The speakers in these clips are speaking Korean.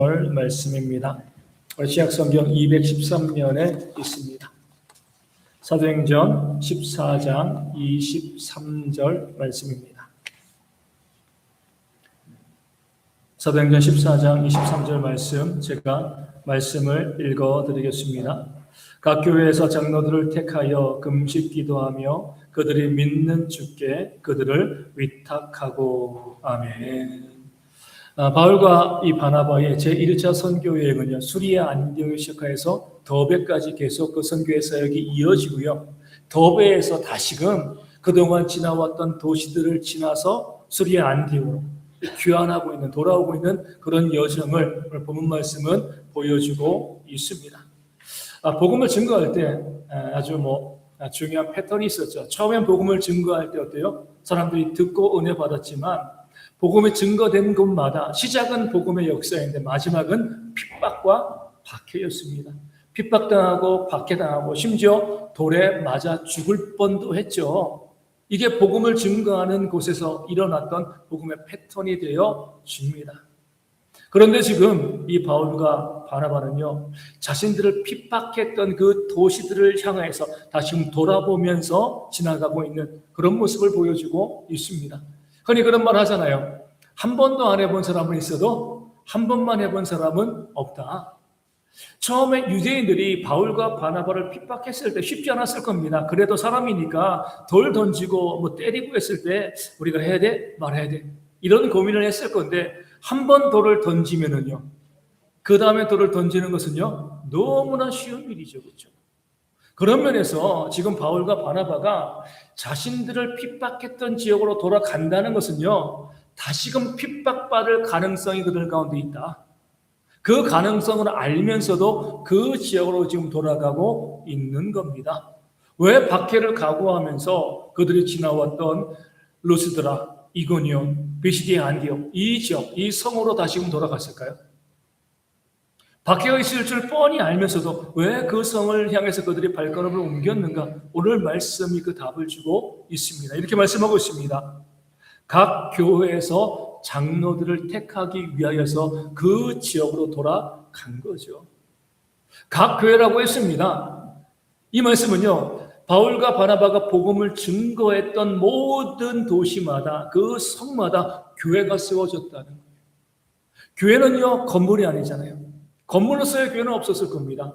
말씀입니다. 신약성경 213면에 있습니다. 사도행전 14장 23절 말씀입니다. 사도행전 14장 23절 말씀, 제가 말씀을 읽어드리겠습니다. 각 교회에서 장로들을 택하여 금식 기도하며 그들이 믿는 주께 그들을 위탁하고. 아멘. 바울과 이 바나바의 제1차 선교 여행은요, 수리아 안디옥에 시작해서 더베까지 계속 그 선교의 사역이 이어지고요. 더베에서 다시금 그동안 지나왔던 도시들을 지나서 수리아 안디옥으로 귀환하고 있는, 돌아오고 있는 그런 여정을 오늘 본문 말씀은 보여주고 있습니다. 복음을 증거할 때 아주 중요한 패턴이 있었죠. 처음엔 복음을 증거할 때 어때요? 사람들이 듣고 은혜 받았지만 복음이 증거된 곳마다 시작은 복음의 역사인데 마지막은 핍박과 박해였습니다. 핍박당하고 박해당하고 심지어 돌에 맞아 죽을 뻔도 했죠. 이게 복음을 증거하는 곳에서 일어났던 복음의 패턴이 되어집니다. 그런데 지금 이 바울과 바나바는요, 자신들을 핍박했던 그 도시들을 향해서 다시 돌아보면서 지나가고 있는 그런 모습을 보여주고 있습니다. 흔히 그런 말 하잖아요. 한 번도 안 해본 사람은 있어도 한 번만 해본 사람은 없다. 처음에 유대인들이 바울과 바나바를 핍박했을 때 쉽지 않았을 겁니다. 그래도 사람이니까 돌 던지고 때리고 했을 때 우리가 해야 돼? 말해야 돼? 이런 고민을 했을 건데 한 번 돌을 던지면은요, 그 다음에 돌을 던지는 것은요 너무나 쉬운 일이죠. 그렇죠? 그런 면에서 지금 바울과 바나바가 자신들을 핍박했던 지역으로 돌아간다는 것은요, 다시금 핍박받을 가능성이 그들 가운데 있다. 그 가능성을 알면서도 그 지역으로 지금 돌아가고 있는 겁니다. 왜 박해를 각오하면서 그들이 지나왔던 루스드라, 이고니온, 비시디아 안디옥, 이 지역, 이 성으로 다시금 돌아갔을까요? 박해가 있을 줄 뻔히 알면서도 왜 그 성을 향해서 그들이 발걸음을 옮겼는가? 오늘 말씀이 그 답을 주고 있습니다. 이렇게 말씀하고 있습니다. 각 교회에서 장로들을 택하기 위하여서 그 지역으로 돌아간 거죠. 각 교회라고 했습니다. 이 말씀은요, 바울과 바나바가 복음을 증거했던 모든 도시마다, 그 성마다 교회가 세워졌다는 거예요. 교회는요, 건물이 아니잖아요. 건물로서의 교회는 없었을 겁니다.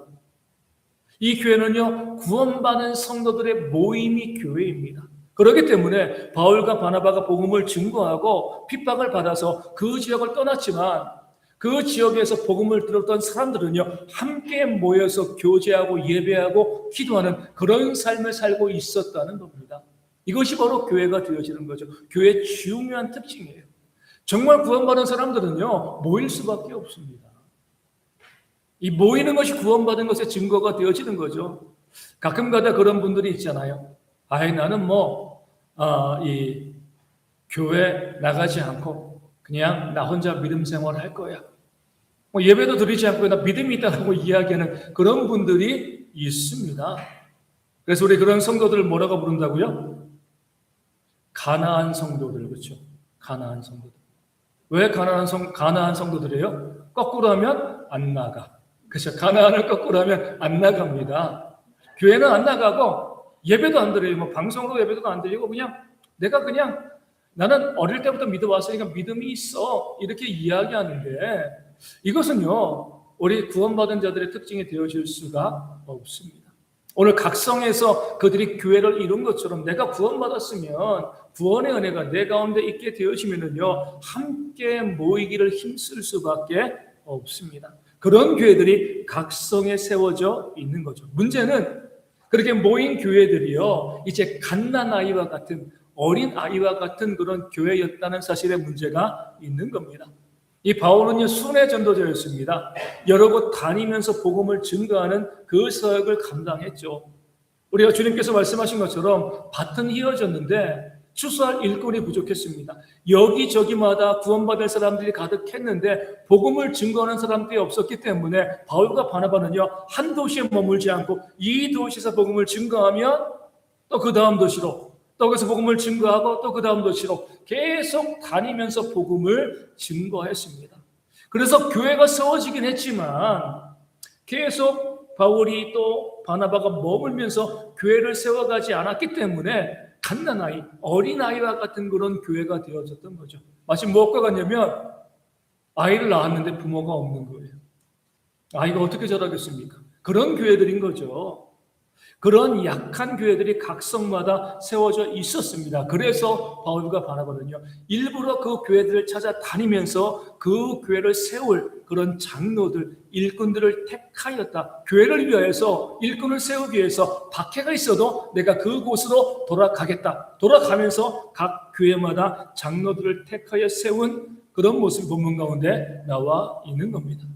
이 교회는요, 구원받은 성도들의 모임이 교회입니다. 그렇기 때문에 바울과 바나바가 복음을 증거하고 핍박을 받아서 그 지역을 떠났지만 그 지역에서 복음을 들었던 사람들은요, 함께 모여서 교제하고 예배하고 기도하는 그런 삶을 살고 있었다는 겁니다. 이것이 바로 교회가 되어지는 거죠. 교회의 중요한 특징이에요. 정말 구원받은 사람들은요, 모일 수밖에 없습니다. 이 모이는 것이 구원받은 것의 증거가 되어지는 거죠. 가끔가다 그런 분들이 있잖아요. 나는 이 교회 나가지 않고 그냥 나 혼자 믿음 생활을 할 거야. 예배도 드리지 않고 나 믿음이 있다고 이야기하는 그런 분들이 있습니다. 그래서 우리 그런 성도들을 뭐라고 부른다고요? 가나안 성도들, 그렇죠? 가나안 성도들. 왜 가나안 성도들이에요? 거꾸로 하면 안 나가. 그래서 가나안을 거꾸로 하면 안 나갑니다. 교회는 안 나가고 예배도 안 드려요. 방송으로 예배도 안 드리고 나는 어릴 때부터 믿어왔으니까 믿음이 있어. 이렇게 이야기하는데 이것은요, 우리 구원받은 자들의 특징이 되어질 수가 없습니다. 오늘 각성에서 그들이 교회를 이룬 것처럼 내가 구원받았으면 구원의 은혜가 내 가운데 있게 되어지면은요, 함께 모이기를 힘쓸 수밖에 없습니다. 그런 교회들이 각성에 세워져 있는 거죠. 문제는 그렇게 모인 교회들이요, 이제 갓난아이와 같은, 어린 아이와 같은 그런 교회였다는 사실에 문제가 있는 겁니다. 이 바울은요, 순회 전도자였습니다. 여러 곳 다니면서 복음을 증거하는 그 사역을 감당했죠. 우리가 주님께서 말씀하신 것처럼 밭은 휘어졌는데 추수할 일꾼이 부족했습니다. 여기저기마다 구원받을 사람들이 가득했는데 복음을 증거하는 사람들이 없었기 때문에 바울과 바나바는요, 한 도시에 머물지 않고 이 도시에서 복음을 증거하면 또 그 다음 도시로, 또 거기서 복음을 증거하고 또 그 다음 도시로 계속 다니면서 복음을 증거했습니다. 그래서 교회가 세워지긴 했지만 계속 바울이 또 바나바가 머물면서 교회를 세워가지 않았기 때문에 갓난아이, 어린아이와 같은 그런 교회가 되어졌던 거죠. 마치 무엇과 같냐면 아이를 낳았는데 부모가 없는 거예요. 아이가 어떻게 자라겠습니까? 그런 교회들인 거죠. 그런 약한 교회들이 각 성마다 세워져 있었습니다. 그래서 바울과 바나바는요, 일부러 그 교회들을 찾아다니면서 그 교회를 세울 그런 장로들, 일꾼들을 택하였다. 교회를 위하여서, 일꾼을 세우기 위해서 박해가 있어도 내가 그곳으로 돌아가겠다. 돌아가면서 각 교회마다 장로들을 택하여 세운 그런 모습이 본문 가운데 나와 있는 겁니다.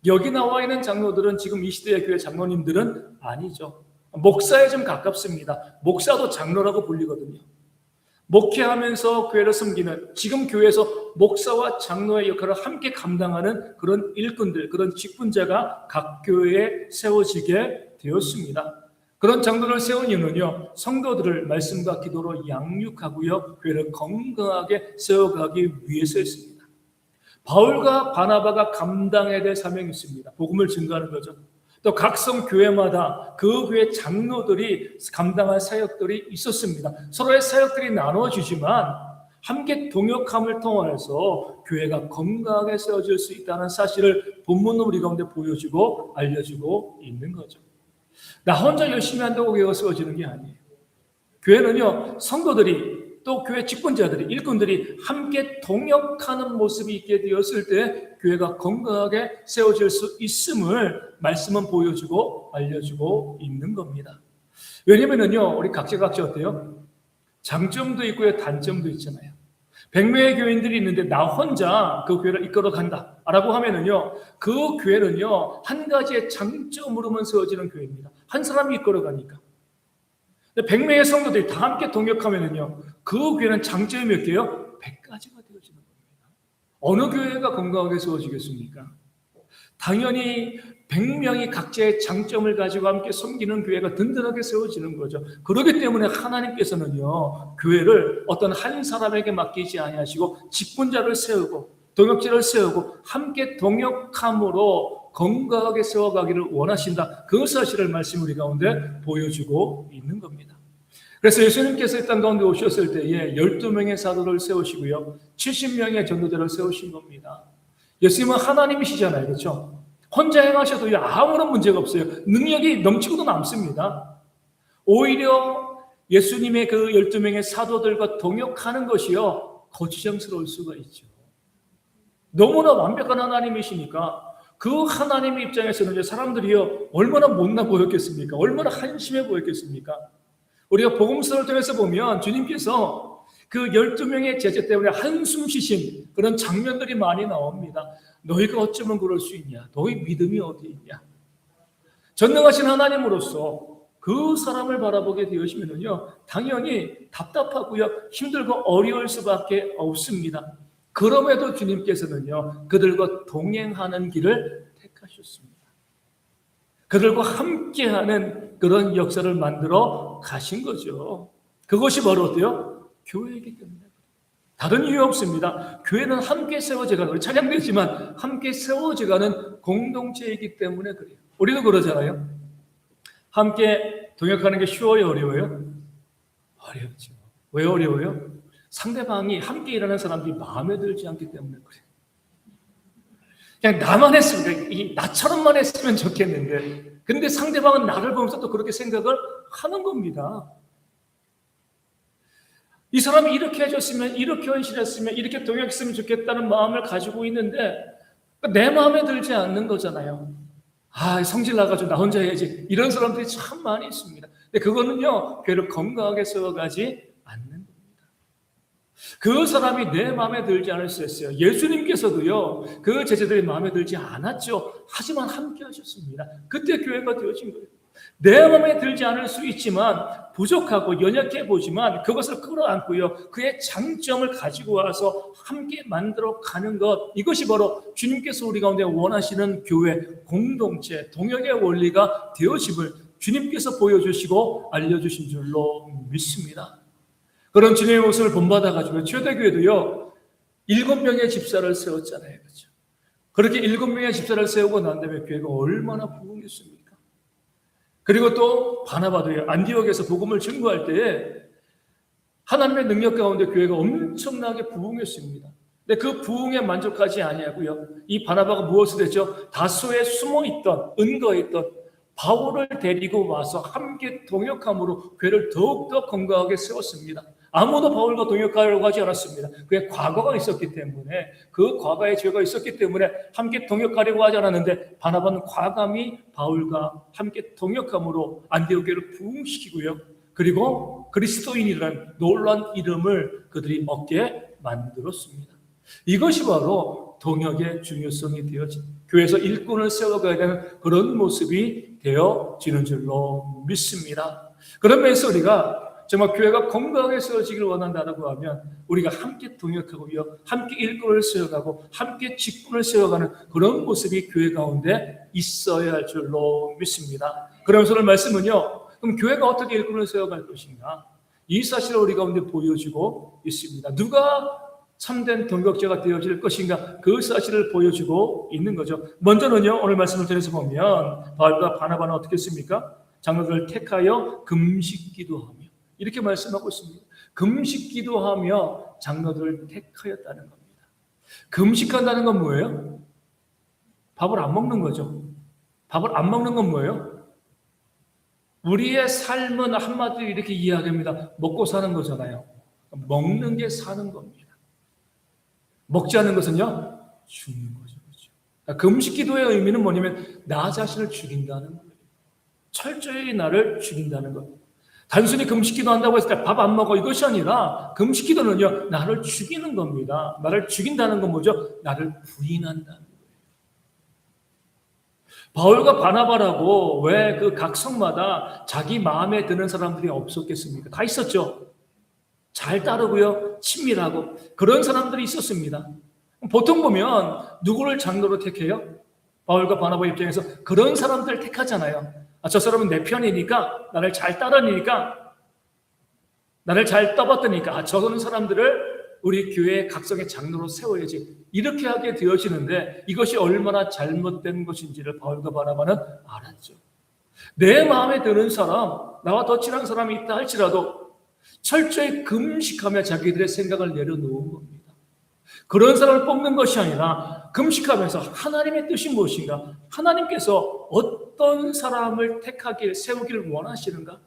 여기 나와 있는 장로들은 지금 이 시대의 교회 장로님들은 아니죠. 목사에 좀 가깝습니다. 목사도 장로라고 불리거든요. 목회하면서 교회를 섬기는, 지금 교회에서 목사와 장로의 역할을 함께 감당하는 그런 일꾼들, 그런 직분자가 각 교회에 세워지게 되었습니다. 그런 장로를 세운 이유는요, 성도들을 말씀과 기도로 양육하고요, 교회를 건강하게 세워가기 위해서였습니다. 바울과 바나바가 감당해야 될 사명이 있습니다. 복음을 증거하는 거죠. 또 각성 교회마다 그 교회 장로들이 감당할 사역들이 있었습니다. 서로의 사역들이 나눠지지만 함께 동역함을 통해서 교회가 건강하게 세워질 수 있다는 사실을 본문으로 우리 가운데 보여주고 알려주고 있는 거죠. 나 혼자 열심히 한다고 교회가 세워지는 게 아니에요. 교회는요, 성도들이 또 교회 직분자들이, 일꾼들이 함께 동역하는 모습이 있게 되었을 때 교회가 건강하게 세워질 수 있음을 말씀은 보여주고 알려주고 있는 겁니다. 왜냐면은요, 우리 각자 어때요? 장점도 있고요, 단점도 있잖아요. 100명의 교인들이 있는데 나 혼자 그 교회를 이끌어 간다 라고 하면은요, 그 교회는요, 한 가지의 장점으로만 세워지는 교회입니다. 한 사람이 이끌어 가니까. 100명의 성도들이 다 함께 동역하면은요, 그 교회는 장점이 몇 개요? 100가지가 되어지는 겁니다. 어느 교회가 건강하게 세워지겠습니까? 당연히 100명이 각자의 장점을 가지고 함께 섬기는 교회가 든든하게 세워지는 거죠. 그렇기 때문에 하나님께서는요, 교회를 어떤 한 사람에게 맡기지 아니하시고 직분자를 세우고 동역자를 세우고 함께 동역함으로 건강하게 세워가기를 원하신다. 그 사실을 말씀 우리 가운데 보여주고 있는 겁니다. 그래서 예수님께서 이 땅 가운데 오셨을 때에 12명의 사도를 세우시고요, 70명의 전도자를 세우신 겁니다. 예수님은 하나님이시잖아요. 그렇죠? 혼자 행하셔도 아무런 문제가 없어요. 능력이 넘치고도 남습니다. 오히려 예수님의 그 12명의 사도들과 동역하는 것이요, 거추장스러울 수가 있죠. 너무나 완벽한 하나님이시니까 그 하나님의 입장에서는 사람들이요, 얼마나 못나 보였겠습니까? 얼마나 한심해 보였겠습니까? 우리가 복음서를 통해서 보면 주님께서 그 12명의 제자 때문에 한숨 쉬신 그런 장면들이 많이 나옵니다. 너희가 어쩌면 그럴 수 있냐? 너희 믿음이 어디 있냐? 전능하신 하나님으로서 그 사람을 바라보게 되시면요, 당연히 답답하고요, 힘들고 어려울 수밖에 없습니다. 그럼에도 주님께서는요, 그들과 동행하는 길을 택하셨습니다. 그들과 함께하는 그런 역사를 만들어 가신 거죠. 그것이 바로 어때요? 교회이기 때문에. 다른 이유 없습니다. 교회는 함께 세워져가는, 찬양되지만 함께 세워져가는 공동체이기 때문에 그래요. 우리도 그러잖아요. 함께 동역하는 게 쉬워요, 어려워요? 어렵죠. 왜 어려워요? 상대방이 함께 일하는 사람들이 마음에 들지 않기 때문에 그래요. 그냥 나만 했으면, 나처럼만 했으면 좋겠는데, 근데 상대방은 나를 보면서 또 그렇게 생각을 하는 겁니다. 이 사람이 이렇게 해줬으면, 이렇게 헌신했으면, 이렇게 동역했으면 좋겠다는 마음을 가지고 있는데 내 마음에 들지 않는 거잖아요. 성질 나가지고 나 혼자 해야지. 이런 사람들이 참 많이 있습니다. 근데 그거는요, 교회를 건강하게 세워가지 않는 겁니다. 그 사람이 내 마음에 들지 않을 수 있어요. 예수님께서도요, 그 제자들이 마음에 들지 않았죠. 하지만 함께 하셨습니다. 그때 교회가 되어진 거예요. 내 마음에 들지 않을 수 있지만, 부족하고 연약해 보지만 그것을 끌어안고요, 그의 장점을 가지고 와서 함께 만들어 가는 것, 이것이 바로 주님께서 우리 가운데 원하시는 교회, 공동체, 동역의 원리가 되어짐을 주님께서 보여주시고 알려주신 줄로 믿습니다. 그런 주님의 모습을 본받아가지고 초대교회도요, 7명의 집사를 세웠잖아요. 그렇죠? 그렇게 7명의 집사를 세우고 난 다음에 교회가 얼마나 부흥했습니까? 그리고 또 바나바도요, 안디옥에서 복음을 증거할 때에 하나님의 능력 가운데 교회가 엄청나게 부흥했습니다. 근데 그 부흥에 만족하지 아니하고요, 이 바나바가 무엇을 했죠? 다소에 숨어있던, 은거했던 바울을 데리고 와서 함께 동역함으로 교회를 더욱더 건강하게 세웠습니다. 아무도 바울과 동역하려고 하지 않았습니다. 그의 과거가 있었기 때문에, 그 과거의 죄가 있었기 때문에 함께 동역하려고 하지 않았는데, 바나바는 과감히 바울과 함께 동역함으로 안디옥 교회를 부흥시키고요, 그리고 그리스도인이라는 놀라운 이름을 그들이 얻게 만들었습니다. 이것이 바로 동역의 중요성이 되어진, 교회에서 일꾼을 세워가야 되는 그런 모습이 되어지는 줄로 믿습니다. 그러면서 우리가 정말 교회가 건강하게 세워지기를 원한다고 하면 우리가 함께 동역하고요, 함께 일꾼을 세워가고 함께 직분을 세워가는 그런 모습이 교회 가운데 있어야 할 줄로 믿습니다. 그러면서 오늘 말씀은요, 그럼 교회가 어떻게 일꾼을 세워갈 것인가, 이 사실을 우리 가운데 보여주고 있습니다. 누가 참된 동역자가 되어질 것인가, 그 사실을 보여주고 있는 거죠. 먼저는요, 오늘 말씀을 통해서 보면 바울과 바나바는 어떻게 했습니까? 장로들을 택하여 금식 기도하며, 이렇게 말씀하고 있습니다. 금식 기도하며 장로들을 택하였다는 겁니다. 금식한다는 건 뭐예요? 밥을 안 먹는 거죠. 밥을 안 먹는 건 뭐예요? 우리의 삶은 한마디로 이렇게 이야기합니다. 먹고 사는 거잖아요. 먹는 게 사는 겁니다. 먹지 않는 것은요, 죽는 거죠. 그렇죠? 금식 기도의 의미는 뭐냐면 나 자신을 죽인다는 거예요. 철저히 나를 죽인다는 거예요. 단순히 금식 기도한다고 했을 때 밥 안 먹어, 이것이 아니라 금식 기도는요, 나를 죽이는 겁니다. 나를 죽인다는 건 뭐죠? 나를 부인한다는 거예요. 바울과 바나바라고 왜 그 각 성마다 자기 마음에 드는 사람들이 없었겠습니까? 다 있었죠. 잘 따르고요, 친밀하고 그런 사람들이 있었습니다. 보통 보면 누구를 장로로 택해요? 바울과 바나바 입장에서 그런 사람들을 택하잖아요. 저 사람은 내 편이니까, 나를 잘 따르니까, 나를 잘 떠받드니까 저런 사람들을 우리 교회의 각성의 장로로 세워야지, 이렇게 하게 되어지는데 이것이 얼마나 잘못된 것인지를 바울과 바나바는 알았죠. 내 마음에 드는 사람, 나와 더 친한 사람이 있다 할지라도 철저히 금식하며 자기들의 생각을 내려놓은 겁니다. 그런 사람을 뽑는 것이 아니라 금식하면서 하나님의 뜻이 무엇인가, 하나님께서 어떤 사람을 택하길, 세우기를 원하시는가,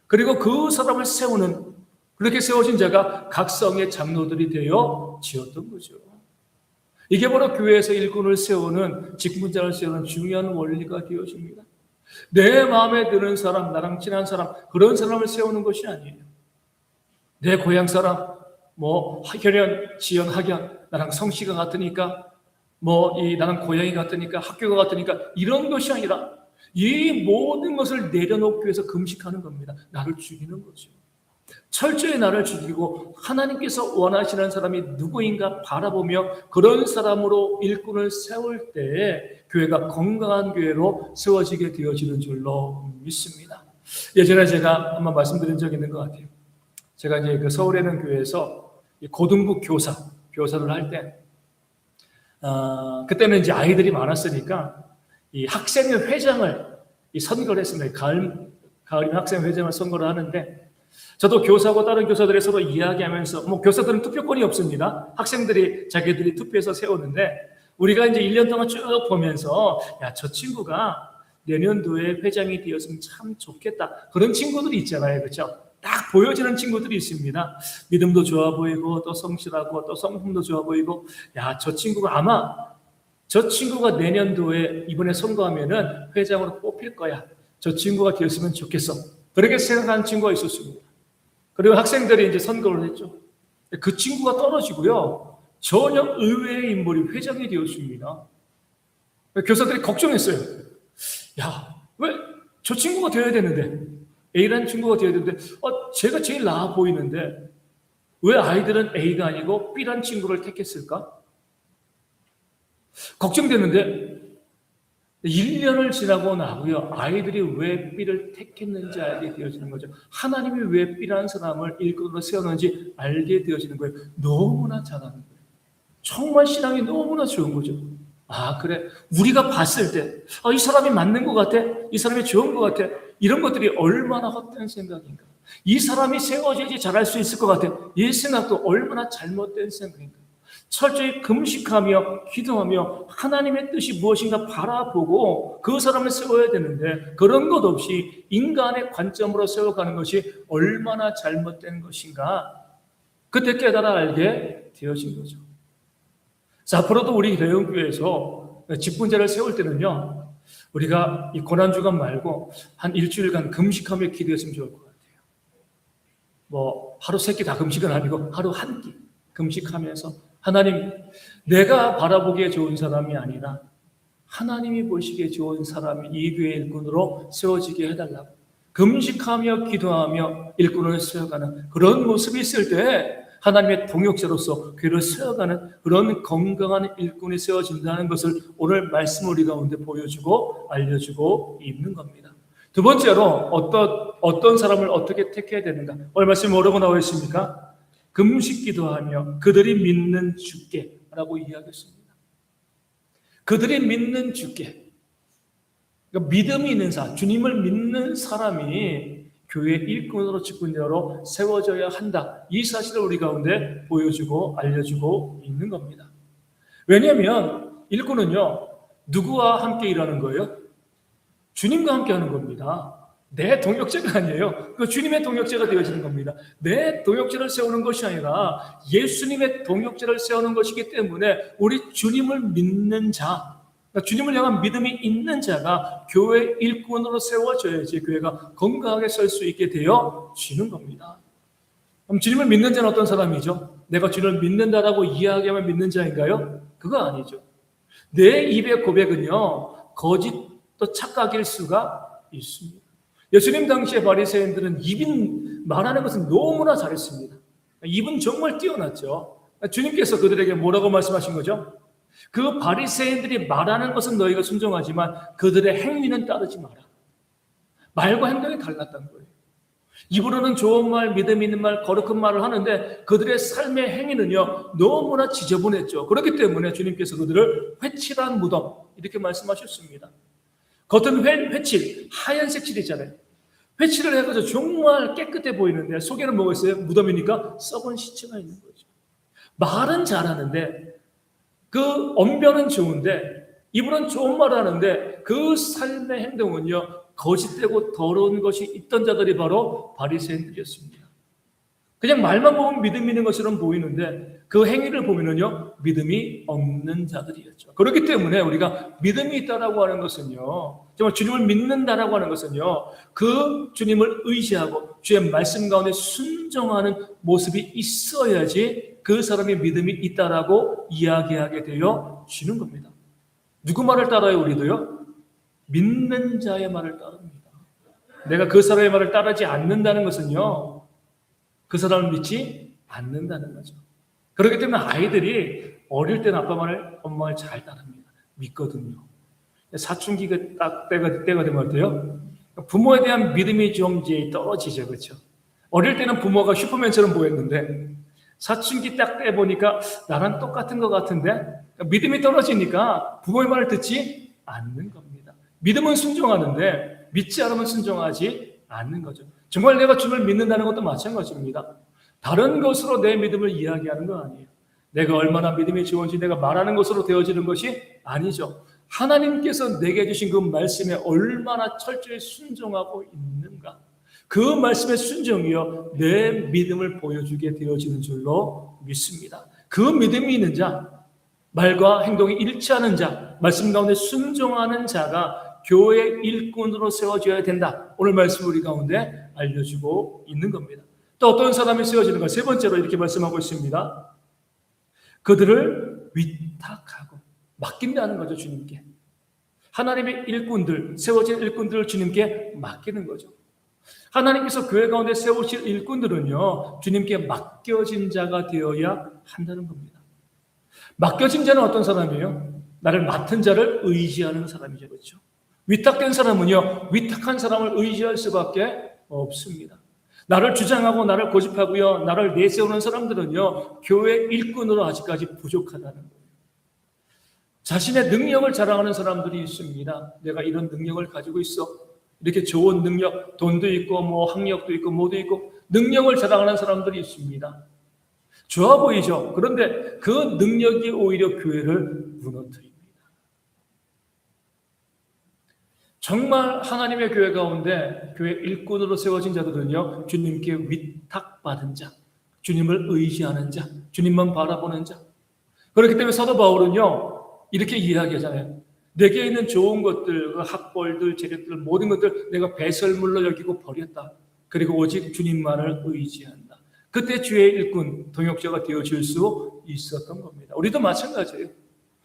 그리고 그 사람을 세우는, 그렇게 세워진 자가 각성의 장로들이 되어 지었던 거죠. 이게 바로 교회에서 일꾼을 세우는, 직분자를 세우는 중요한 원리가 되어집니다. 내 마음에 드는 사람, 나랑 친한 사람, 그런 사람을 세우는 것이 아니에요. 내 고향 사람, 혈연, 지연, 학연, 나랑 성씨가 같으니까, 나랑 고향이 같으니까, 학교가 같으니까, 이런 것이 아니라 이 모든 것을 내려놓기 위해서 금식하는 겁니다. 나를 죽이는 거죠. 철저히 나를 죽이고 하나님께서 원하시는 사람이 누구인가 바라보며 그런 사람으로 일꾼을 세울 때에 교회가 건강한 교회로 세워지게 되어지는 줄로 믿습니다. 예전에 제가 한번 말씀드린 적이 있는 것 같아요. 제가 이제 그 서울에 있는 교회에서 고등부 교사를 할 때, 그때는 이제 아이들이 많았으니까 이 학생회 회장을 선거를 했습니다. 가을이면 학생 회장을 선거를 하는데, 저도 교사하고 다른 교사들이 서로 이야기하면서, 교사들은 투표권이 없습니다. 학생들이 자기들이 투표해서 세우는데, 우리가 이제 1년 동안 쭉 보면서, 야, 저 친구가 내년도에 회장이 되었으면 참 좋겠다, 그런 친구들이 있잖아요. 그렇죠? 딱 보여지는 친구들이 있습니다. 믿음도 좋아 보이고, 또 성실하고, 또 성품도 좋아 보이고, 야, 저 친구가 내년도에 이번에 선거하면은 회장으로 뽑힐 거야, 저 친구가 되었으면 좋겠어, 그렇게 생각하는 친구가 있었습니다. 그리고 학생들이 이제 선거를 했죠. 그 친구가 떨어지고요, 전혀 의외의 인물이 회장이 되었습니다. 교사들이 걱정했어요. 야, 왜 저 친구가 되어야 되는데, A라는 친구가 되어야 되는데, 제가 제일 나아 보이는데 왜 아이들은 A가 아니고 B라는 친구를 택했을까? 걱정되는데 1년을 지나고 나고요, 아이들이 왜 B를 택했는지 알게 되어지는 거죠. 하나님이 왜 B라는 사람을 일꾼으로 세웠는지 알게 되어지는 거예요. 너무나 잘하는 거예요. 정말 신앙이 너무나 좋은 거죠. 그래. 우리가 봤을 때, 이 사람이 맞는 것 같아. 이 사람이 좋은 것 같아. 이런 것들이 얼마나 헛된 생각인가. 이 사람이 세워져야지 잘할 수 있을 것 같아. 이 생각도 얼마나 잘못된 생각인가. 철저히 금식하며 기도하며 하나님의 뜻이 무엇인가 바라보고 그 사람을 세워야 되는데 그런 것 없이 인간의 관점으로 세워가는 것이 얼마나 잘못된 것인가. 그때 깨달아 알게 되어진 거죠. 자, 앞으로도 우리 대형교회에서 직분자를 세울 때는요, 우리가 이 고난주간 말고 한 일주일간 금식하며 기도했으면 좋을 것 같아요. 하루 3끼 다 금식은 아니고 하루 한 끼 금식하면서 하나님, 내가 바라보기에 좋은 사람이 아니라 하나님이 보시기에 좋은 사람이 이 교회 일꾼으로 세워지게 해달라고 금식하며 기도하며 일꾼을 세워가는 그런 모습이 있을 때 하나님의 동역자로서 교회를 세워가는 그런 건강한 일꾼이 세워진다는 것을 오늘 말씀 우리 가운데 보여주고 알려주고 있는 겁니다. 두 번째로 어떤 사람을 어떻게 택해야 되는가? 오늘 말씀 뭐라고 나와 있습니까? 금식 기도하며 그들이 믿는 주께 라고 이야기했습니다. 그들이 믿는 주께. 그러니까 믿음이 있는 사람, 주님을 믿는 사람이 교회 일꾼으로 직분자로 세워져야 한다. 이 사실을 우리 가운데 보여주고 알려주고 있는 겁니다. 왜냐하면 일꾼은요, 누구와 함께 일하는 거예요? 주님과 함께 하는 겁니다. 내 동역자가 아니에요. 그 주님의 동역자가 되어지는 겁니다. 내 동역자를 세우는 것이 아니라 예수님의 동역자를 세우는 것이기 때문에 우리 주님을 믿는 자, 그러니까 주님을 향한 믿음이 있는 자가 교회 일꾼으로 세워져야지 교회가 건강하게 설 수 있게 되어지는 겁니다. 그럼 주님을 믿는 자는 어떤 사람이죠? 내가 주님을 믿는다라고 이야기하면 믿는 자인가요? 그거 아니죠. 내 입의 고백은요, 거짓 또 착각일 수가 있습니다. 예수님 당시의 바리새인들은 입인 말하는 것은 너무나 잘했습니다. 입은 정말 뛰어났죠. 주님께서 그들에게 뭐라고 말씀하신 거죠? 그 바리새인들이 말하는 것은 너희가 순종하지만 그들의 행위는 따르지 마라. 말과 행동이 달랐다는 거예요. 입으로는 좋은 말, 믿음 있는 말, 거룩한 말을 하는데 그들의 삶의 행위는요 너무나 지저분했죠. 그렇기 때문에 주님께서 그들을 회칠한 무덤 이렇게 말씀하셨습니다. 겉은 회칠, 하얀색 칠이잖아요. 회칠을 해가지고 정말 깨끗해 보이는데 속에는 뭐가 있어요? 무덤이니까 썩은 시체가 있는 거죠. 말은 잘하는데 그 언변은 좋은데 입으로는 좋은 말을 하는데 그 삶의 행동은요 거짓되고 더러운 것이 있던 자들이 바로 바리새인들이었습니다. 그냥 말만 보면 믿음 있는 것처럼 보이는데 그 행위를 보면은요 믿음이 없는 자들이었죠. 그렇기 때문에 우리가 믿음이 있다라고 하는 것은요, 정말 주님을 믿는다라고 하는 것은요, 그 주님을 의지하고 주의 말씀 가운데 순종하는 모습이 있어야지 그 사람의 믿음이 있다라고 이야기하게 되어지는 겁니다. 누구 말을 따라요? 우리도요? 믿는 자의 말을 따릅니다. 내가 그 사람의 말을 따르지 않는다는 것은요, 그 사람을 믿지 않는다는 거죠. 그렇기 때문에 아이들이 어릴 때는 아빠 말을, 엄마 말을 잘 따릅니다. 믿거든요. 사춘기가 딱 때가 되면 어때요? 부모에 대한 믿음이 좀 이제 떨어지죠. 그렇죠? 어릴 때는 부모가 슈퍼맨처럼 보였는데 사춘기 딱 때 보니까 나랑 똑같은 것 같은데 믿음이 떨어지니까 부모의 말을 듣지 않는 겁니다. 믿음은 순종하는데 믿지 않으면 순종하지 않는 거죠. 정말 내가 주님을 믿는다는 것도 마찬가지입니다. 다른 것으로 내 믿음을 이야기하는 건 아니에요. 내가 얼마나 믿음이 좋은지 내가 말하는 것으로 되어지는 것이 아니죠. 하나님께서 내게 주신 그 말씀에 얼마나 철저히 순종하고 있는가. 그 말씀의 순종이요 내 믿음을 보여주게 되어지는 줄로 믿습니다. 그 믿음이 있는 자, 말과 행동이 일치하는 자, 말씀 가운데 순종하는 자가 교회 일꾼으로 세워져야 된다. 오늘 말씀 우리 가운데 알려주고 있는 겁니다. 또 어떤 사람이 세워지는가? 세 번째로 이렇게 말씀하고 있습니다. 그들을 위탁하고 맡긴다는 거죠. 주님께. 하나님의 일꾼들, 세워진 일꾼들을 주님께 맡기는 거죠. 하나님께서 교회 가운데 세우실 일꾼들은요 주님께 맡겨진 자가 되어야 한다는 겁니다. 맡겨진 자는 어떤 사람이에요? 나를 맡은 자를 의지하는 사람이죠. 그렇죠? 위탁된 사람은요 위탁한 사람을 의지할 수밖에 없습니다. 나를 주장하고 나를 고집하고요 나를 내세우는 사람들은요 교회 일꾼으로 아직까지 부족하다는 거예요. 자신의 능력을 자랑하는 사람들이 있습니다. 내가 이런 능력을 가지고 있어. 이렇게 좋은 능력, 돈도 있고 뭐 학력도 있고 뭐도 있고 능력을 자랑하는 사람들이 있습니다. 좋아 보이죠? 그런데 그 능력이 오히려 교회를 무너뜨립니다. 정말 하나님의 교회 가운데 교회 일꾼으로 세워진 자들은요, 주님께 위탁받은 자, 주님을 의지하는 자, 주님만 바라보는 자. 그렇기 때문에 사도 바울은요, 이렇게 이야기하잖아요. 내게 있는 좋은 것들, 그 학벌들, 재력들, 모든 것들 내가 배설물로 여기고 버렸다. 그리고 오직 주님만을 의지한다. 그때 주의 일꾼, 동역자가 되어질 수 있었던 겁니다. 우리도 마찬가지예요.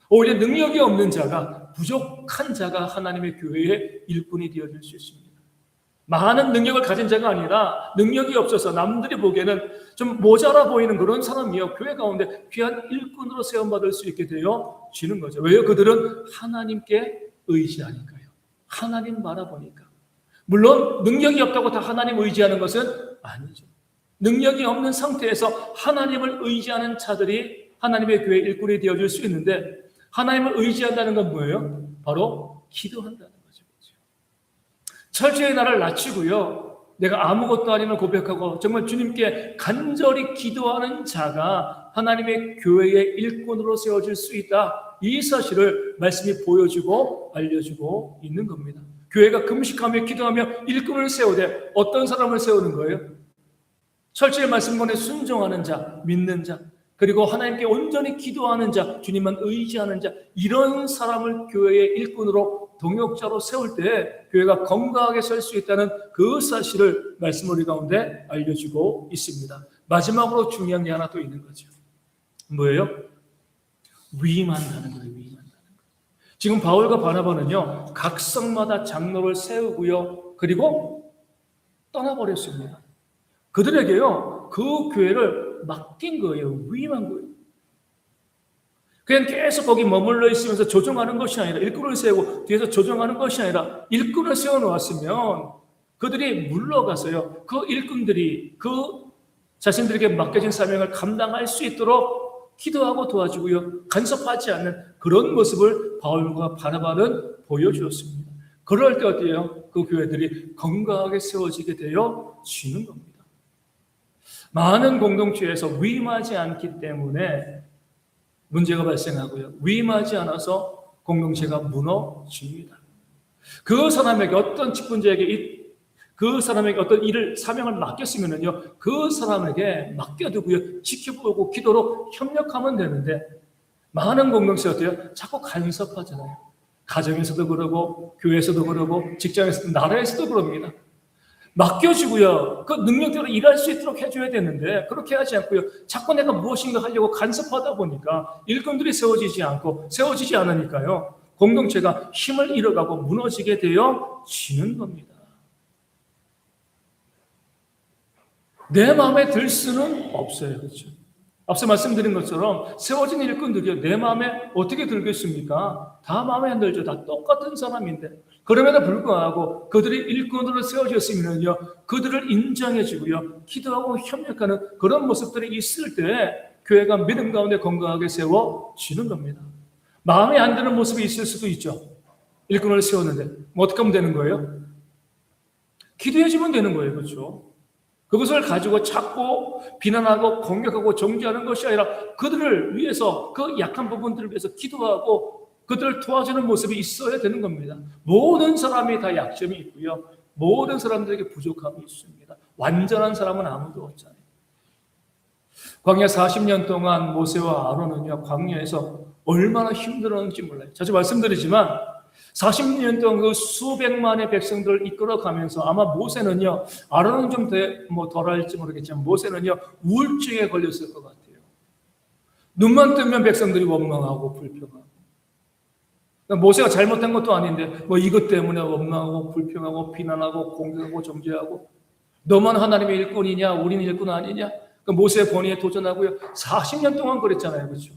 오히려 능력이 없는 자가, 부족한 자가 하나님의 교회의 일꾼이 되어질 수 있습니다. 많은 능력을 가진 자가 아니라 능력이 없어서 남들이 보기에는 좀 모자라 보이는 그런 사람이요, 교회 가운데 귀한 일꾼으로 세움받을 수 있게 되어지는 거죠. 왜요? 그들은 하나님께 의지하니까요. 하나님 바라보니까. 물론 능력이 없다고 다 하나님 의지하는 것은 아니죠. 능력이 없는 상태에서 하나님을 의지하는 자들이 하나님의 교회 일꾼이 되어줄 수 있는데, 하나님을 의지한다는 건 뭐예요? 바로 기도한다는 거죠. 철저히 나를 낮추고요, 내가 아무것도 아님을 고백하고 정말 주님께 간절히 기도하는 자가 하나님의 교회의 일꾼으로 세워질 수 있다. 이 사실을 말씀이 보여주고 알려주고 있는 겁니다. 교회가 금식하며 기도하며 일꾼을 세우되 어떤 사람을 세우는 거예요? 철저히 말씀권에 순종하는 자, 믿는 자, 그리고 하나님께 온전히 기도하는 자, 주님만 의지하는 자, 이런 사람을 교회의 일꾼으로 동역자로 세울 때 교회가 건강하게 설 수 있다는 그 사실을 말씀 우리 가운데 알려주고 있습니다. 마지막으로 중요한 게 하나 또 있는 거죠. 뭐예요? 위임한다는 거예요. 위임한다는 거예요. 지금 바울과 바나바는요, 각 성마다 장로를 세우고요, 그리고 떠나버렸습니다. 그들에게요, 그 교회를 맡긴 거예요. 위임한 거예요. 그냥 계속 거기 머물러 있으면서 조정하는 것이 아니라, 일꾼을 세우고 뒤에서 조정하는 것이 아니라 일꾼을 세워놓았으면 그들이 물러가서요, 그 일꾼들이 그 자신들에게 맡겨진 사명을 감당할 수 있도록 기도하고 도와주고요, 간섭하지 않는 그런 모습을 바울과 바나바는 보여주었습니다. 그럴 때 어때요? 그 교회들이 건강하게 세워지게 되어지는 겁니다. 많은 공동체에서 위임하지 않기 때문에 문제가 발생하고요, 위임하지 않아서 공동체가 무너집니다. 그 사람에게 어떤 직분자에게 그 사람에게 어떤 일을, 사명을 맡겼으면요, 그 사람에게 맡겨두고요, 지켜보고 기도로 협력하면 되는데, 많은 공동체 어때요? 자꾸 간섭하잖아요. 가정에서도 그러고 교회에서도 그러고 직장에서도 나라에서도 그럽니다. 맡겨주고요, 그 능력대로 일할 수 있도록 해줘야 되는데 그렇게 하지 않고요, 자꾸 내가 무엇인가 하려고 간섭하다 보니까 일꾼들이 세워지지 않으니까요, 공동체가 힘을 잃어가고 무너지게 되어지는 겁니다. 내 마음에 들 수는 없어요. 그렇죠? 앞서 말씀드린 것처럼 세워진 일꾼들이요, 내 마음에 어떻게 들겠습니까? 다 마음에 안 들죠. 다 똑같은 사람인데. 그럼에도 불구하고 그들이 일꾼으로 세워졌으면요, 그들을 인정해주고요, 기도하고 협력하는 그런 모습들이 있을 때 교회가 믿음 가운데 건강하게 세워지는 겁니다. 마음에 안 드는 모습이 있을 수도 있죠. 일꾼을 세웠는데 뭐 어떻게 하면 되는 거예요? 기도해주면 되는 거예요. 그렇죠? 그것을 가지고 자꾸 비난하고 공격하고 정죄하는 것이 아니라 그들을 위해서, 그 약한 부분들을 위해서 기도하고 그들을 도와주는 모습이 있어야 되는 겁니다. 모든 사람이 다 약점이 있고요, 모든 사람들에게 부족함이 있습니다. 완전한 사람은 아무도 없잖아요. 광야 40년 동안 모세와 아론은요, 광야에서 얼마나 힘들었는지 몰라요. 자주 말씀드리지만 40년 동안 그 수백만의 백성들을 이끌어가면서 아마 모세는요, 아론은 좀 덜 할지 모르겠지만 모세는요, 우울증에 걸렸을 것 같아요. 눈만 뜨면 백성들이 원망하고 불평하고. 모세가 잘못한 것도 아닌데 뭐 이것 때문에 원망하고 불평하고 비난하고 공격하고 정죄하고, 너만 하나님의 일꾼이냐, 우리는 일꾼 아니냐. 모세의 권위에 도전하고요, 40년 동안 그랬잖아요. 그렇죠?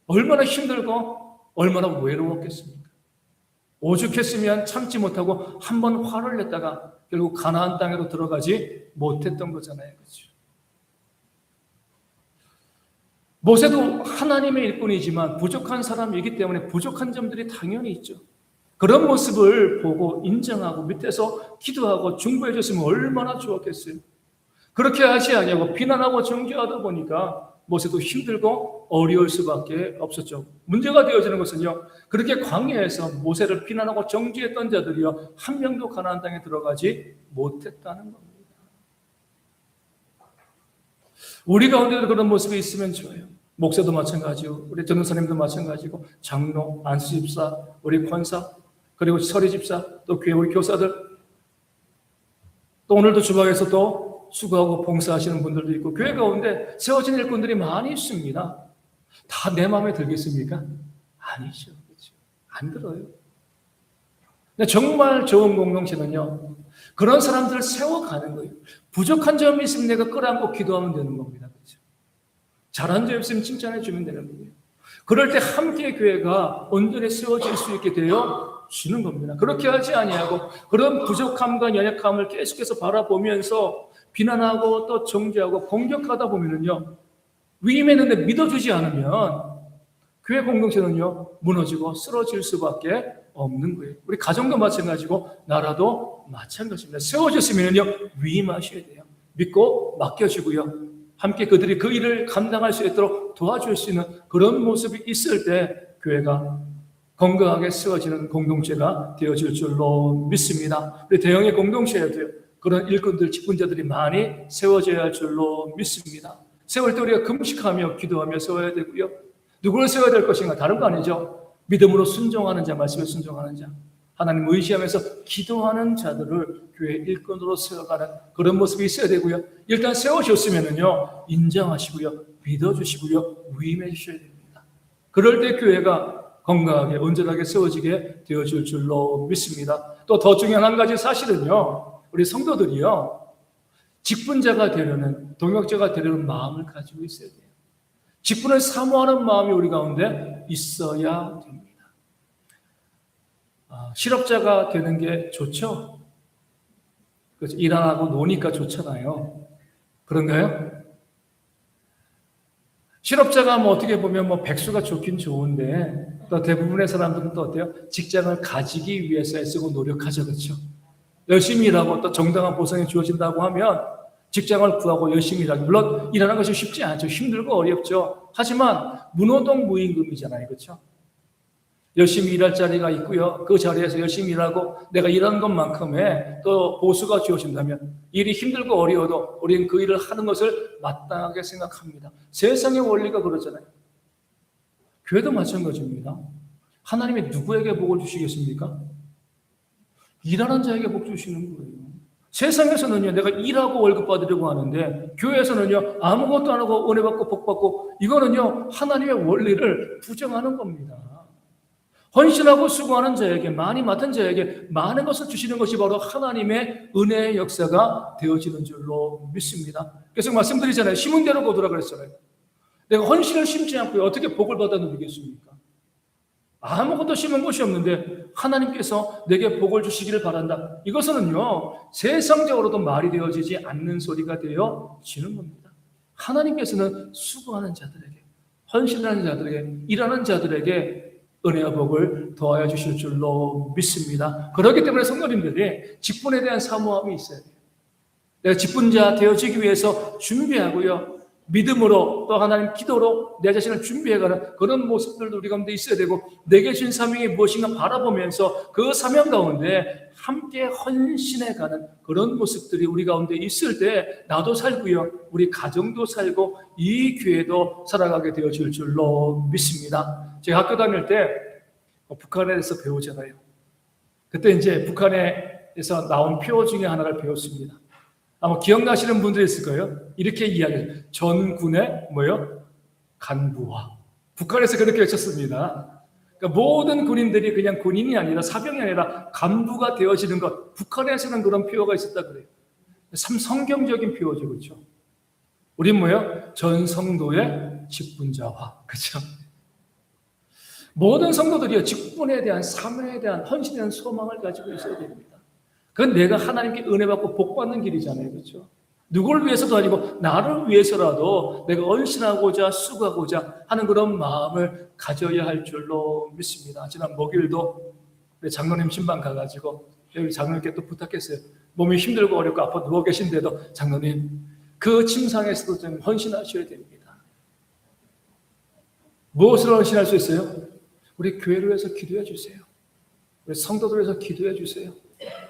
얼마나 힘들고 얼마나 외로웠겠습니까? 오죽했으면 참지 못하고 한 번 화를 냈다가 결국 가나안 땅으로 들어가지 못했던 거잖아요. 그렇죠? 모세도 하나님의 일꾼이지만 부족한 사람이기 때문에 부족한 점들이 당연히 있죠. 그런 모습을 보고 인정하고 밑에서 기도하고 중보해 줬으면 얼마나 좋았겠어요. 그렇게 하지 아니하고 비난하고 정죄하다 보니까 모세도 힘들고 어려울 수밖에 없었죠. 문제가 되어지는 것은요, 그렇게 광야에서 모세를 비난하고 정죄했던 자들이요, 한 명도 가나안 땅에 들어가지 못했다는 겁니다. 우리 가운데도 그런 모습이 있으면 좋아요. 목사도 마찬가지고, 우리 전도사님도 마찬가지고, 장로, 안수집사, 우리 권사, 그리고 서리집사, 또 교회 우리 교사들, 또 오늘도 주방에서 또 수고하고 봉사하시는 분들도 있고, 교회 가운데 세워진 일꾼들이 많이 있습니다. 다 내 마음에 들겠습니까? 아니죠. 그렇죠? 안 들어요. 근데 정말 좋은 공동체는요, 그런 사람들을 세워가는 거예요. 부족한 점이 있으면 내가 끌어안고 기도하면 되는 겁니다. 그렇죠? 잘한 점 있으면 칭찬해 주면 되는 거예요. 그럴 때 함께 교회가 온전히 세워질 수 있게 되어 주는 겁니다. 그렇게 하지 아니하고 그런 부족함과 연약함을 계속해서 바라보면서 비난하고 또 정죄하고 공격하다 보면은요, 위임했는데 믿어주지 않으면 교회 공동체는요, 무너지고 쓰러질 수밖에 없는 거예요. 우리 가정도 마찬가지고 나라도 마찬가지입니다. 세워졌으면요, 위임하셔야 돼요. 믿고 맡겨주고요, 함께 그들이 그 일을 감당할 수 있도록 도와줄 수 있는 그런 모습이 있을 때 교회가 건강하게 세워지는 공동체가 되어질 줄로 믿습니다. 우리 대형의 공동체에도요, 그런 일꾼들, 직분자들이 많이 세워져야 할 줄로 믿습니다. 세울 때 우리가 금식하며 기도하며 세워야 되고요. 누구를 세워야 될 것인가? 다른 거 아니죠. 믿음으로 순종하는 자, 말씀에 순종하는 자, 하나님 의지하면서 기도하는 자들을 교회 일꾼으로 세워가는 그런 모습이 있어야 되고요. 일단 세우셨으면은요, 인정하시고요, 믿어주시고요, 위임해 주셔야 됩니다. 그럴 때 교회가 건강하게 온전하게 세워지게 되어질 줄로 믿습니다. 또 더 중요한 한 가지 사실은요, 우리 성도들이요, 직분자가 되려는, 동역자가 되려는 마음을 가지고 있어야 돼요. 직분을 사모하는 마음이 우리 가운데 있어야 됩니다. 실업자가 되는 게 좋죠? 그렇죠? 일 안 하고 노니까 좋잖아요. 그런가요? 실업자가 어떻게 보면 백수가 좋긴 좋은데, 또 대부분의 사람들은 또 어때요? 직장을 가지기 위해서 애쓰고 노력하죠. 그렇죠? 열심히 일하고 또 정당한 보상이 주어진다고 하면 직장을 구하고 열심히 일하기. 물론 일하는 것이 쉽지 않죠. 힘들고 어렵죠. 하지만 무노동 무임금이잖아요. 그렇죠? 열심히 일할 자리가 있고요. 그 자리에서 열심히 일하고 내가 일하는 것만큼의 또 보수가 주어진다면 일이 힘들고 어려워도 우리는 그 일을 하는 것을 마땅하게 생각합니다. 세상의 원리가 그렇잖아요. 교회도 마찬가지입니다. 하나님이 누구에게 복을 주시겠습니까? 일하는 자에게 복 주시는 거예요. 세상에서는요, 내가 일하고 월급 받으려고 하는데 교회에서는요, 아무것도 안 하고 은혜 받고 복 받고, 이거는요, 하나님의 원리를 부정하는 겁니다. 헌신하고 수고하는 자에게, 많이 맡은 자에게 많은 것을 주시는 것이 바로 하나님의 은혜의 역사가 되어지는 줄로 믿습니다. 계속 말씀드리잖아요. 심은 대로 거두라 그랬잖아요. 내가 헌신을 심지 않고 어떻게 복을 받아 누리겠습니까? 아무것도 심은 것이 없는데 하나님께서 내게 복을 주시기를 바란다. 이것은요, 세상적으로도 말이 되어지지 않는 소리가 되어지는 겁니다. 하나님께서는 수고하는 자들에게, 헌신하는 자들에게, 일하는 자들에게 은혜와 복을 더하여 주실 줄로 믿습니다. 그렇기 때문에 성도님들이 직분에 대한 사모함이 있어야 돼요. 내가 직분자 되어지기 위해서 준비하고요, 믿음으로 또 하나님 기도로 내 자신을 준비해가는 그런 모습들도 우리 가운데 있어야 되고, 내게 주신 사명이 무엇인가 바라보면서 그 사명 가운데 함께 헌신해가는 그런 모습들이 우리 가운데 있을 때 나도 살고요, 우리 가정도 살고 이 교회도 살아가게 되어질 줄로 믿습니다. 제가 학교 다닐 때 북한에 대해서 배우잖아요. 그때 이제 북한에서 나온 표 중에 하나를 배웠습니다. 아마 기억나시는 분들이 있을 거예요. 이렇게 이야기해요. 전군의 간부화. 북한에서 그렇게 외쳤습니다. 그러니까 모든 군인들이 그냥 군인이 아니라 사병이 아니라 간부가 되어지는 것. 북한에서는 그런 표어가 있었다 그래요. 참 성경적인 표어죠. 그렇죠? 우린 전 성도의 직분자화. 그렇죠? 모든 성도들이 직분에 대한, 사명에 대한, 헌신에 대한 소망을 가지고 있어야 됩니다. 그건 내가 하나님께 은혜 받고 복 받는 길이잖아요. 그렇죠? 누구를 위해서도 아니고 나를 위해서라도 내가 헌신하고자 수고하고자 하는 그런 마음을 가져야 할 줄로 믿습니다. 지난 목요일도 우리 장로님 신방 가가지고 여기 장로님께 또 부탁했어요. 몸이 힘들고 어렵고 아파 누워 계신데도 장로님 그 침상에서도 좀 헌신하셔야 됩니다. 무엇을 헌신할 수 있어요? 우리 교회를 위해서 기도해 주세요. 우리 성도들을 위해서 기도해 주세요.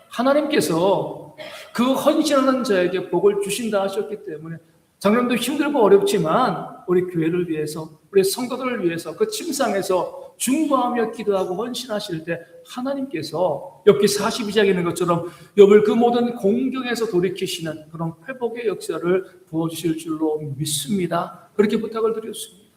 하나님께서 그 헌신하는 자에게 복을 주신다 하셨기 때문에 장로님도 힘들고 어렵지만 우리 교회를 위해서 우리 성도들을 위해서 그 침상에서 중보하며 기도하고 헌신하실 때 하나님께서 욥기 42장에 있는 것처럼 욥을 그 모든 공경에서 돌이키시는 그런 회복의 역사를 부어주실 줄로 믿습니다. 그렇게 부탁을 드렸습니다.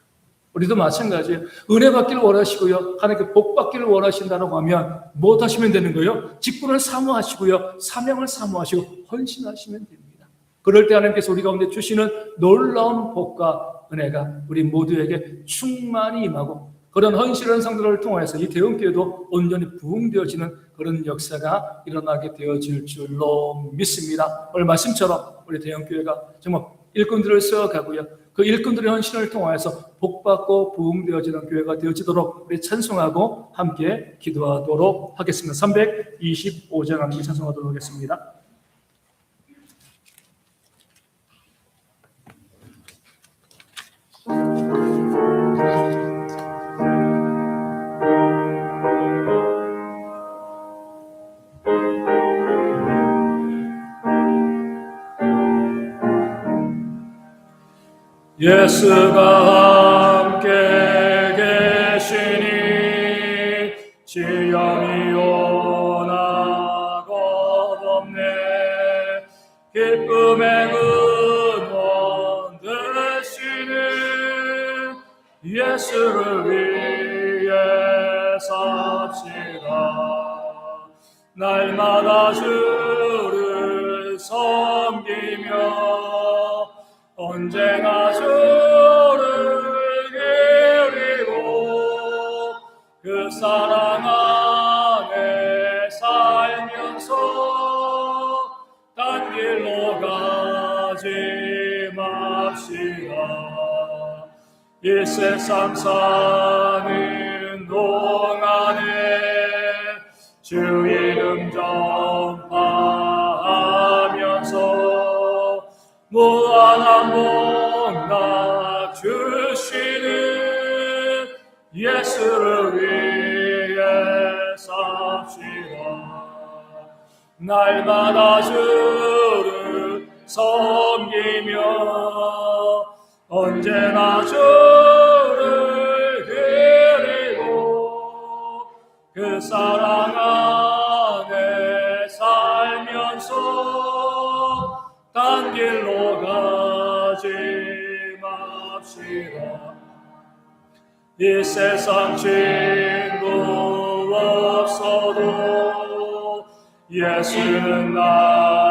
우리도 마찬가지예요. 은혜 받기를 원하시고요. 하나님께 복 받기를 원하신다고 하면 무엇 하시면 되는 거예요? 직분을 사모하시고요. 사명을 사모하시고 헌신하시면 됩니다. 그럴 때 하나님께서 우리 가운데 주시는 놀라운 복과 은혜가 우리 모두에게 충만히 임하고 그런 헌신한 성도를 통해서 이 대형교회도 온전히 부흥되어지는 그런 역사가 일어나게 되어질 줄로 믿습니다. 오늘 말씀처럼 우리 대형교회가 정말 일꾼들을 세워가고요. 그 일꾼들의 헌신을 통하여서 복받고 부흥되어지는 교회가 되어지도록 우리 찬송하고 함께 기도하도록 하겠습니다. 325장 함께 찬송하도록 하겠습니다. 예수가 함께 계시니 지형이 원하고 없네. 기쁨의 근원 되시는 예수를 위해 삽시다. 날마다 주를 섬기며 언제나 주를 기리고 그 사랑 안에 살면서 딴 길로 가지 맙시다. 이 세상 사는 동안에 주 이름 전파하면서 무한한 복락 주시는 예수를 위해 삽시다. 날마다 주를 섬기며 언제나 주를 기리고 그 사랑 안에 살면서 딴 길로 가지 맙시다. 이 세상 친구 없어도 예수는 나